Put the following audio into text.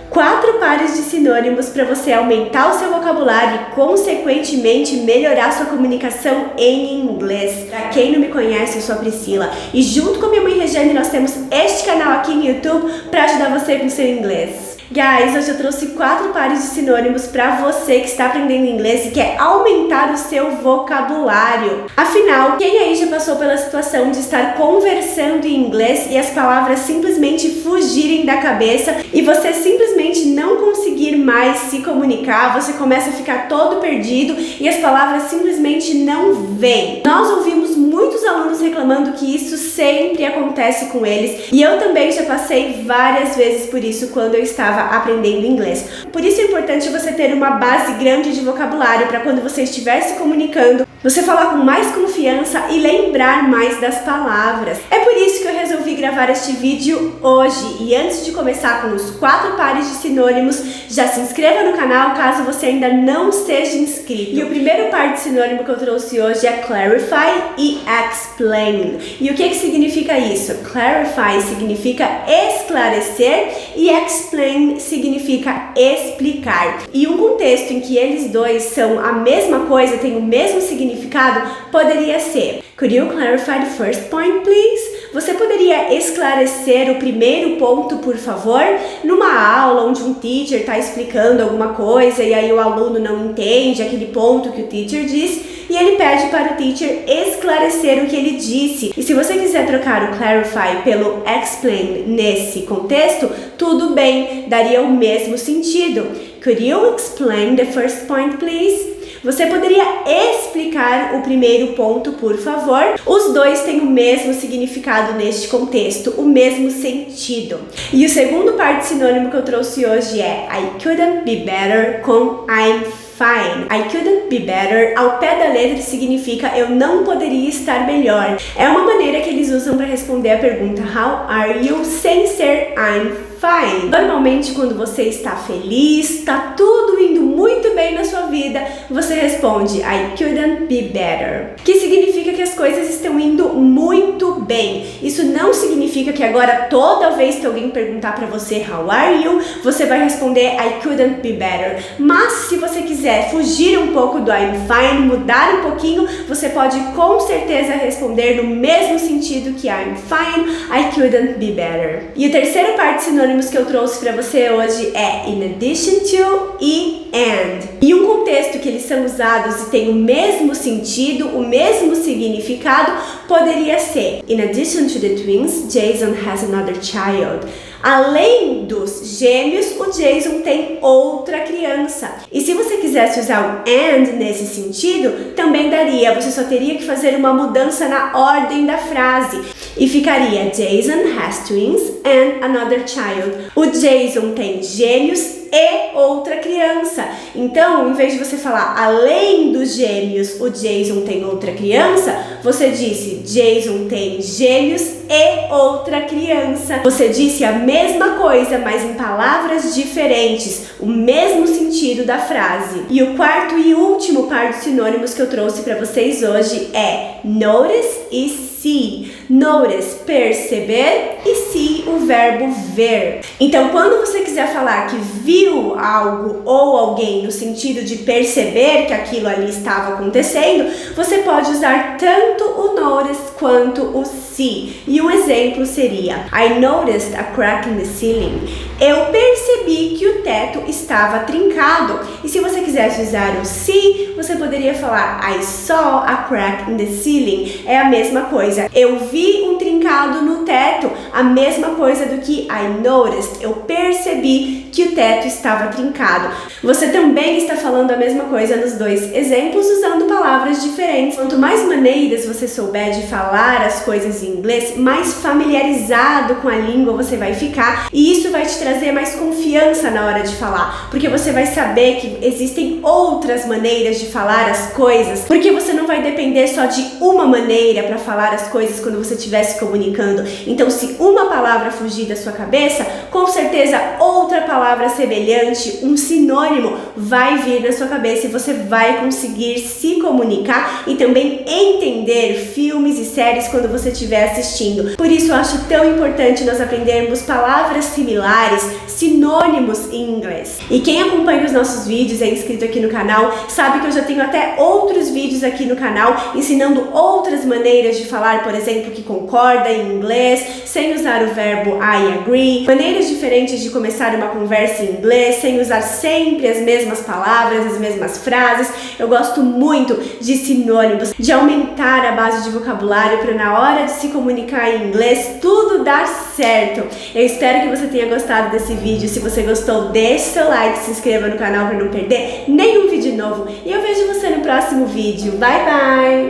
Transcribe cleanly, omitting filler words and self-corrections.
4 pares de sinônimos para você aumentar o seu vocabulário e, consequentemente, melhorar sua comunicação em inglês. Para quem não me conhece, eu sou a Priscila e junto com minha mãe Regiane nós temos este canal aqui no YouTube para ajudar você com o seu inglês. Guys, hoje eu trouxe 4 pares de sinônimos para você que está aprendendo inglês e quer aumentar o seu vocabulário. Afinal, quem aí já passou pela situação de estar conversando em inglês e as palavras simplesmente fugirem da cabeça e você simplesmente não conseguir mais se comunicar, você começa a ficar todo perdido e as palavras simplesmente não vêm. Nós ouvimos muitos alunos reclamando que isso sempre acontece com eles e eu também já passei várias vezes por isso quando eu estava aprendendo inglês. Por isso é importante você ter uma base grande de vocabulário para quando você estiver se comunicando, você falar com mais confiança e lembrar mais das palavras. É por isso que eu resolvi gravar este vídeo hoje. E antes de começar com os 4 pares de sinônimos, já se inscreva no canal caso você ainda não seja inscrito. E o primeiro par de sinônimo que eu trouxe hoje é clarify e explain. E o que significa isso? Clarify significa esclarecer e explain significa explicar. E um contexto em que eles dois são a mesma coisa, tem o mesmo significado, poderia ser: Could you clarify the first point, please? Você poderia esclarecer o primeiro ponto, por favor? Numa aula onde um teacher está explicando alguma coisa e aí o aluno não entende aquele ponto que o teacher diz e ele pede para o teacher esclarecer o que ele disse. E se você quiser trocar o clarify pelo explain nesse contexto, tudo bem, daria o mesmo sentido. Could you explain the first point, please? Você poderia explicar o primeiro ponto, por favor? Os dois têm o mesmo significado neste contexto, o mesmo sentido. E o segundo par de sinônimo que eu trouxe hoje é I couldn't be better com I'm fine. I couldn't be better, ao pé da letra, significa eu não poderia estar melhor. É uma maneira que eles usam para responder a pergunta How are you? Sem ser I'm fine. Normalmente, quando você está feliz, está tudo indo muito bem na sua vida, você responde I couldn't be better, que significa que as coisas estão indo muito bem. Isso não significa que agora toda vez que alguém perguntar para você How are you, você vai responder I couldn't be better. Mas se você quiser fugir um pouco do I'm fine, mudar um pouquinho, você pode com certeza responder no mesmo sentido que I'm fine, I couldn't be better. E o terceiro par de sinônimos que eu trouxe para você hoje é in addition to e and. E um contexto que eles são usados e tem o mesmo sentido, o mesmo significado, poderia ser in addition to the twins, Jason has another child. Além dos gêmeos, o Jason tem outra criança. E se você quisesse usar o and nesse sentido, também daria. Você só teria que fazer uma mudança na ordem da frase. E ficaria Jason has twins and another child. O Jason tem gêmeos e outra criança. Então, em vez de você falar além dos gêmeos, o Jason tem outra criança, você disse Jason tem gêmeos e outra criança. Você disse a mesma coisa, mas em palavras diferentes, o mesmo sentido da frase. E o quarto e último par de sinônimos que eu trouxe para vocês hoje é notice e see. Notice, perceber, e see, o verbo ver. Então, quando você quiser falar que viu algo ou alguém no sentido de perceber que aquilo ali estava acontecendo, você pode usar tanto o notice quanto o see. E um exemplo seria I noticed a crack in the ceiling. Eu percebi que o teto estava trincado. E se você quisesse usar o see, você poderia falar I saw a crack in the ceiling. É a mesma coisa. Eu vi um trincado no teto. A mesma coisa do que I noticed. Eu percebi que o teto estava trincado. Você também está falando a mesma coisa nos dois exemplos usando palavras diferentes. Quanto mais maneiras você souber de falar as coisas em inglês, mais familiarizado com a língua você vai ficar. E isso vai te trazer mais confiança na hora de falar. Porque você vai saber que existem outras maneiras de falar as coisas. Porque você não vai depender só de uma maneira para falar as coisas quando você estiver se comunicando comunicando. Então, se uma palavra fugir da sua cabeça, com certeza outra palavra semelhante, um sinônimo, vai vir na sua cabeça e você vai conseguir se comunicar e também entender filmes e séries quando você estiver assistindo. Por isso eu acho tão importante nós aprendermos palavras similares, sinônimos em inglês. E quem acompanha os nossos vídeos, é inscrito aqui no canal, sabe que eu já tenho até outros vídeos aqui no canal ensinando outras maneiras de falar, por exemplo, que concorda em inglês, sem usar o verbo I agree, maneiras diferentes de começar uma conversa em inglês, sem usar sempre as mesmas palavras, as mesmas frases. Eu gosto muito de sinônimos, de aumentar a base de vocabulário para na hora de se comunicar em inglês tudo dar certo. Eu espero que você tenha gostado desse vídeo. Se você gostou, deixe seu like, se inscreva no canal para não perder nenhum vídeo novo. E eu vejo você no próximo vídeo. Bye, bye!